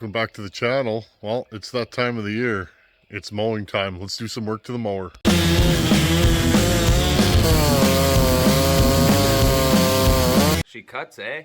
Welcome back to the channel. Well, it's that time of the year. It's mowing time. Let's do some work to the mower. She cuts, eh?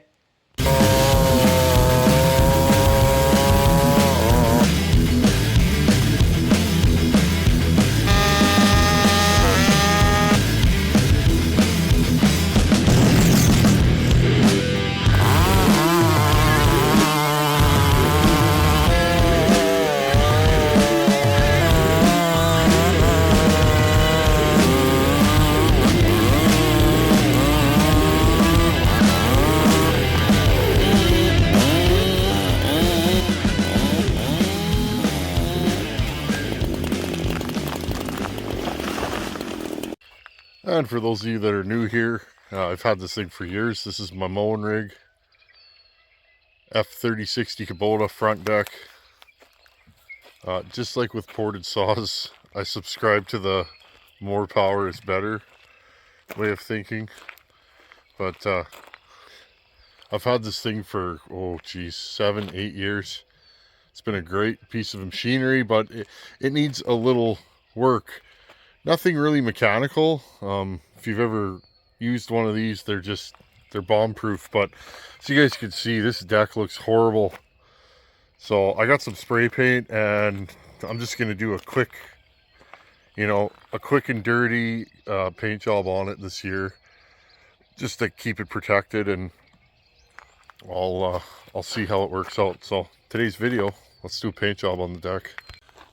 And for those of you that are new here, I've had this thing for years. This is my mowing rig. F3060 Kubota front deck. Just like with ported saws, I subscribe to the more power is better way of thinking. But I've had this thing for, 7-8 years. It's been a great piece of machinery, but it needs a little work. Nothing really mechanical. If you've ever used one of these, they're bomb proof. But so you guys can see, this deck looks horrible. So I got some spray paint, and I'm just gonna do a quick and dirty paint job on it this year, just to keep it protected, and I'll see how it works out. So today's video, let's do a paint job on the deck.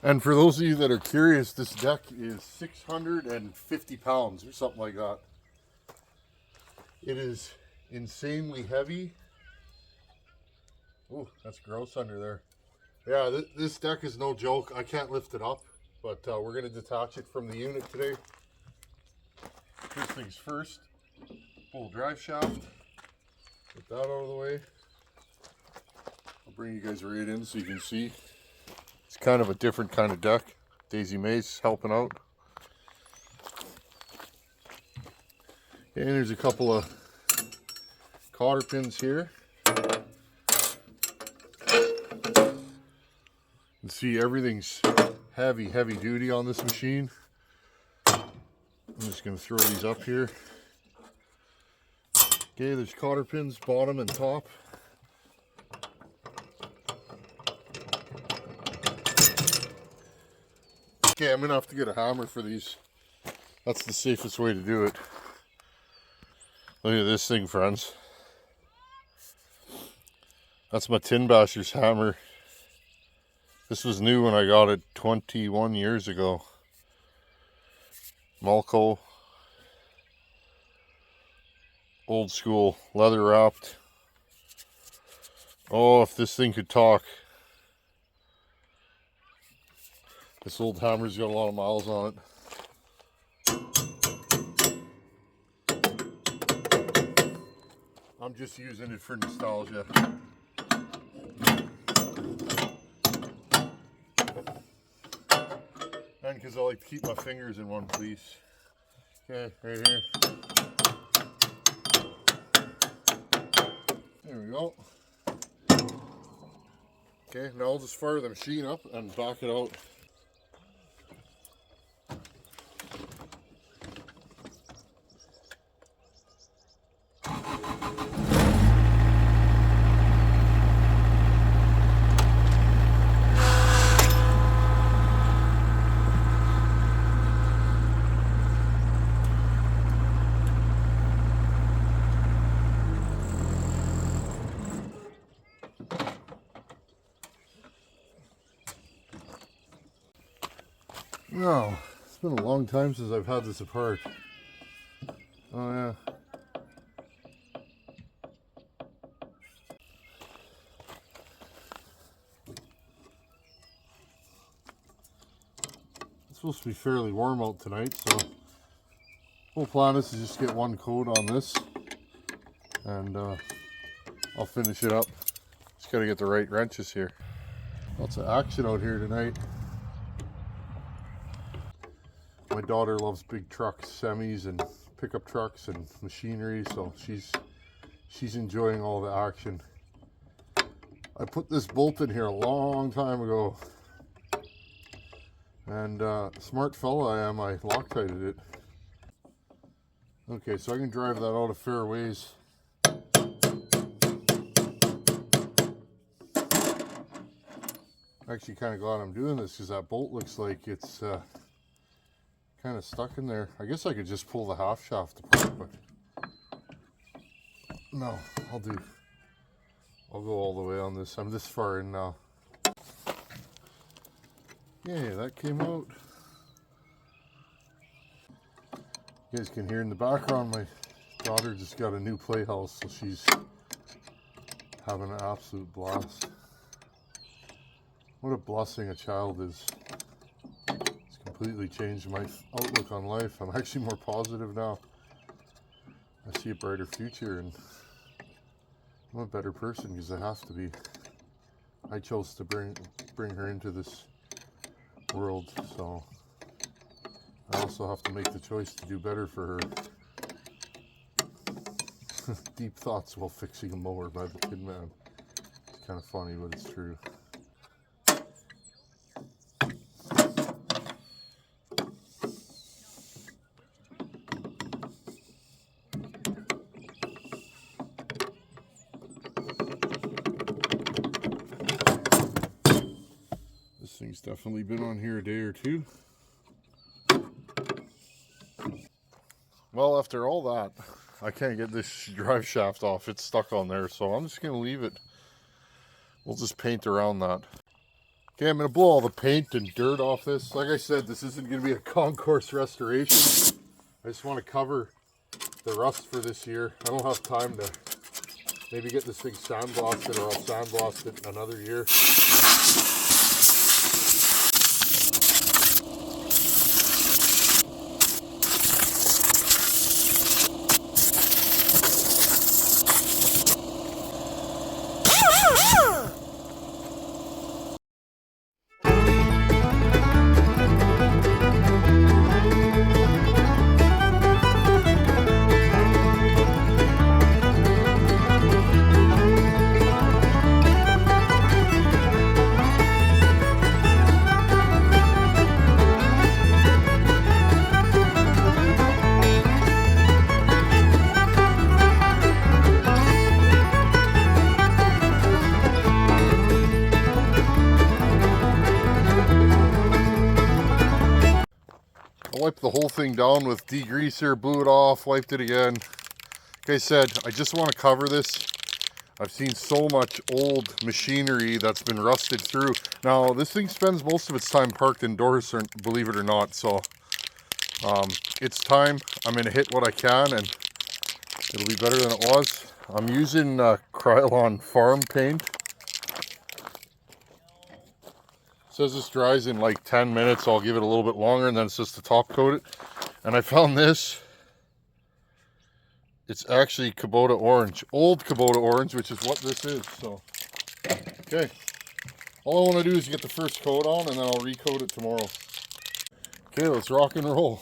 And for those of you that are curious, this deck is 650 pounds or something like that. It is insanely heavy. Oh, that's gross under there. Yeah, this deck is no joke. I can't lift it up, but we're going to detach it from the unit today. First things first, pull the drive shaft. Get that out of the way. I'll bring you guys right in so you can see. It's kind of a different kind of deck. Daisy May's helping out. And there's a couple of cotter pins here. You can see everything's heavy duty on this machine. I'm just going to throw these up here. Okay, there's cotter pins bottom and top. Okay, I'm gonna have to get a hammer for these. That's the safest way to do it. Look at this thing, friends. That's my tin basher's hammer. This was new when I got it 21 years ago. Malco. Old school, leather wrapped. Oh, if this thing could talk. This old hammer's got a lot of miles on it. I'm just using it for nostalgia. And because I like to keep my fingers in one piece. Okay, right here. There we go. Okay, now I'll just fire the machine up and back it out. Wow, it's been a long time since I've had this apart. Oh yeah. It's supposed to be fairly warm out tonight, so whole plan is to just get one coat on this, and I'll finish it up. Just gotta get the right wrenches here. Lots of action out here tonight. My daughter loves big trucks, semis, and pickup trucks and machinery, so she's enjoying all the action. I put this bolt in here a long time ago. And smart fella I am, I Loctited it. Okay, so I can drive that out a fair ways. Actually kind of glad I'm doing this because that bolt looks like it's kind of stuck in there. I guess I could just pull the half shaft apart, but no, I'll go all the way on this. I'm this far in now. Yeah, that came out. You guys can hear in the background my daughter just got a new playhouse, so she's having an absolute blast. What a blessing a child is. It's completely changed my outlook on life. I'm actually more positive now. I see a brighter future, and I'm a better person because I have to be. I chose to bring her into this world, so I also have to make the choice to do better for her. Deep thoughts while fixing a mower by the Tin Man. It's kind of funny, but it's true. This thing's definitely been on here a day or two. Well, after all that, I can't get this drive shaft off. It's stuck on there, so I'm just going to leave it. We'll just paint around that. Okay, I'm going to blow all the paint and dirt off this. Like I said, this isn't going to be a concourse restoration. I just want to cover the rust for this year. I don't have time to maybe get this thing sandblasted, or I'll sandblast it another year. I wiped the whole thing down with degreaser, blew it off, wiped it again. Like I said, I just want to cover this. I've seen so much old machinery that's been rusted through. Now, this thing spends most of its time parked indoors, believe it or not, so it's time. I'm going to hit what I can, and it'll be better than it was. I'm using Krylon Farm paint. It says this dries in like 10 minutes. I'll give it a little bit longer, and then it's just to top coat it. And I found this. It's actually Kubota orange, old Kubota orange, which is what this is. So, okay. All I want to do is get the first coat on, and then I'll recoat it tomorrow. Okay, let's rock and roll.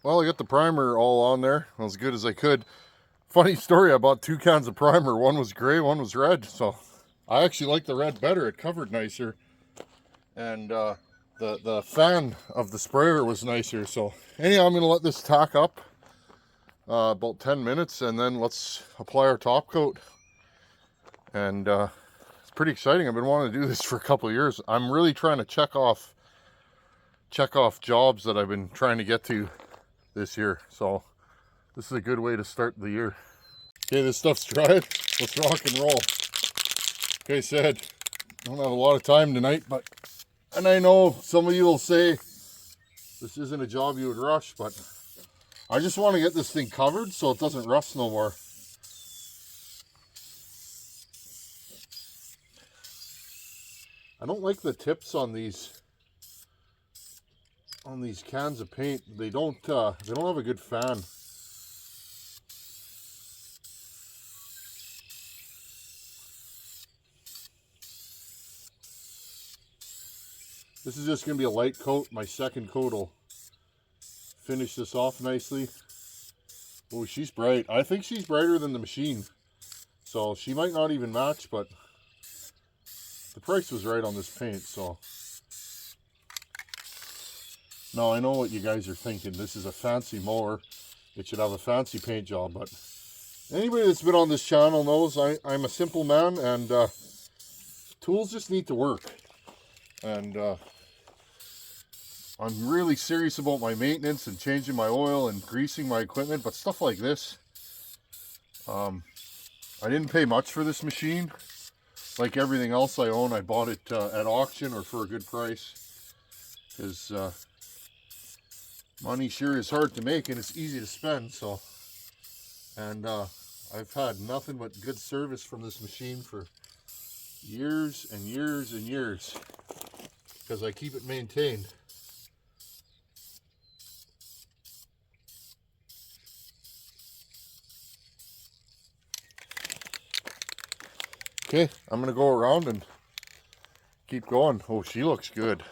Well, I got the primer all on there as good as I could. Funny story, I bought 2 cans of primer. One was gray, one was red. So I actually like the red better. It covered nicer. And the fan of the sprayer was nicer. So anyhow, I'm going to let this tack up about 10 minutes, and then let's apply our top coat. and it's pretty exciting. I've been wanting to do this for a couple of years. I'm really trying to check off jobs that I've been trying to get to this year. So this is a good way to start the year. Okay, this stuff's dried. Let's rock and roll. Okay, said, I don't have a lot of time tonight, and I know some of you will say this isn't a job you would rush, but I just want to get this thing covered so it doesn't rust no more. I don't like the tips on these cans of paint. They don't have a good fan. This is just going to be a light coat. My second coat will finish this off nicely. Oh, she's bright. I think she's brighter than the machine. So she might not even match, but the price was right on this paint. So now I know what you guys are thinking. This is a fancy mower. It should have a fancy paint job, but anybody that's been on this channel knows I'm a simple man, and tools just need to work. And I'm really serious about my maintenance and changing my oil and greasing my equipment, but stuff like this, I didn't pay much for this machine. Like everything else I own, I bought it at auction or for a good price, because money sure is hard to make and it's easy to spend. So, and I've had nothing but good service from this machine for years and years and years, because I keep it maintained. Okay, I'm gonna go around and keep going. Oh, she looks good.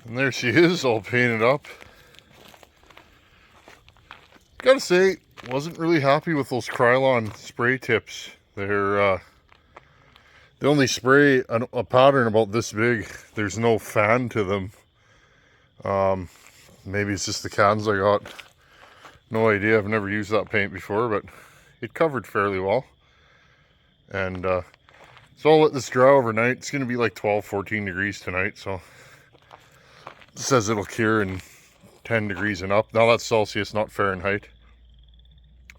And there she is, all painted up. Gotta say, wasn't really happy with those Krylon spray tips. They're they only spray a pattern about this big. There's no fan to them. Maybe it's just the cans I got. No idea. I've never used that paint before, but it covered fairly well. And so I'll let this dry overnight. It's going to be like 12, 14 degrees tonight. So it says it'll cure in 10 degrees and up. Now that's Celsius, not Fahrenheit.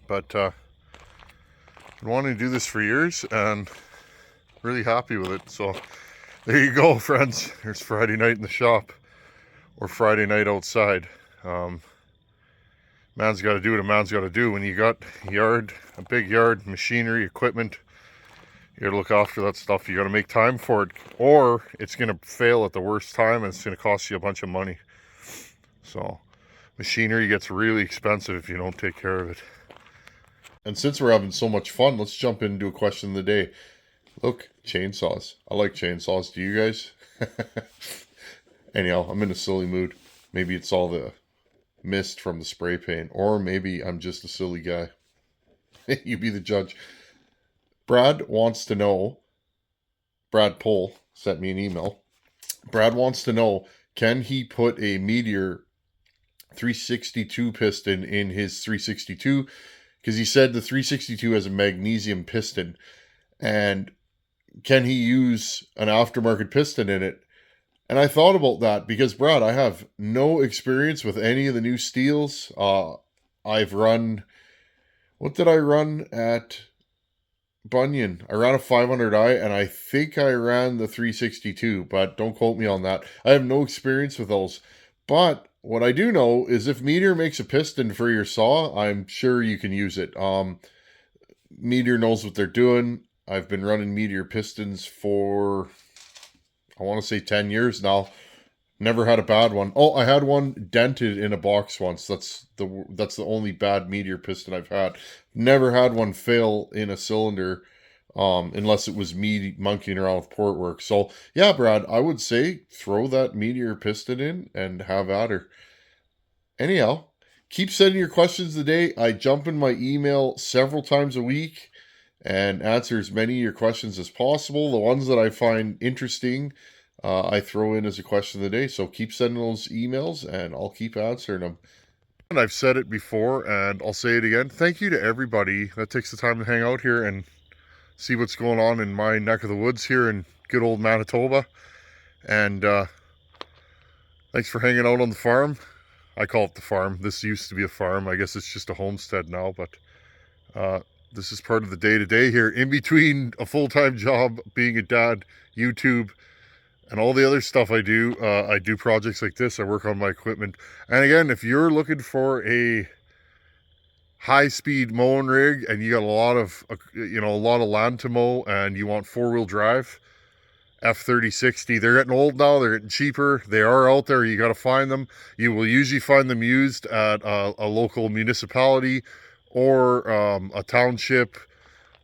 But I've been wanting to do this for years and really happy with it. So there you go, friends. There's Friday night in the shop, or Friday night outside. Man's got to do what a man's got to do. When you got a big yard, machinery, equipment, you got to look after that stuff. You got to make time for it, or it's going to fail at the worst time and it's going to cost you a bunch of money. So machinery gets really expensive if you don't take care of it. And since we're having so much fun, let's jump into a question of the day. Look, chainsaws. I like chainsaws. Do you guys? Anyhow, I'm in a silly mood. Maybe it's all the mist from the spray paint, or maybe I'm just a silly guy. You be the judge. Brad wants to know, Brad Pohl sent me an email. Brad wants to know, can he put a Meteor 362 piston in his 362? Because he said the 362 has a magnesium piston, and can he use an aftermarket piston in it? And I thought about that because, Brad, I have no experience with any of the new steels. I've run, what did I run at Bunyan? I ran a 500i, and I think I ran the 362, but don't quote me on that. I have no experience with those. But what I do know is if Meteor makes a piston for your saw, I'm sure you can use it. Meteor knows what they're doing. I've been running Meteor pistons for, I want to say 10 years now. Never had a bad one. Oh, I had one dented in a box once. That's the only bad Meteor piston I've had. Never had one fail in a cylinder, unless it was me monkeying around with Portwork. So yeah, Brad, I would say throw that Meteor piston in and have at her. Anyhow, keep sending your questions today. I jump in my email several times a week and answer as many of your questions as possible. The ones that I find interesting, I throw in as a question of the day. So keep sending those emails and I'll keep answering them. And I've said it before and I'll say it again. Thank you to everybody that takes the time to hang out here and see what's going on in my neck of the woods here in good old Manitoba. And thanks for hanging out on the farm. I call it the farm. This used to be a farm. I guess it's just a homestead now, but this is part of the day-to-day here in between a full-time job, being a dad, YouTube, and all the other stuff I do. I do projects like this. I work on my equipment. And again, if you're looking for a high-speed mowing rig and you got a lot of land to mow and you want four-wheel drive, F3060, they're getting old now, they're getting cheaper, they are out there, you got to find them. You will usually find them used at a local municipality or a township,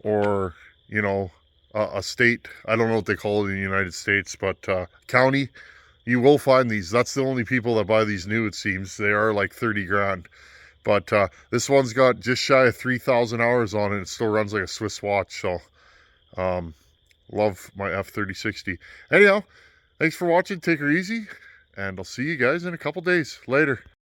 or a state. I don't know what they call it in the United States, but county. You will find these. That's the only people that buy these new, it seems. They are like 30 grand. But this one's got just shy of 3,000 hours on it. It still runs like a Swiss watch. So love my F3060. Anyhow, thanks for watching. Take her easy, and I'll see you guys in a couple days. Later.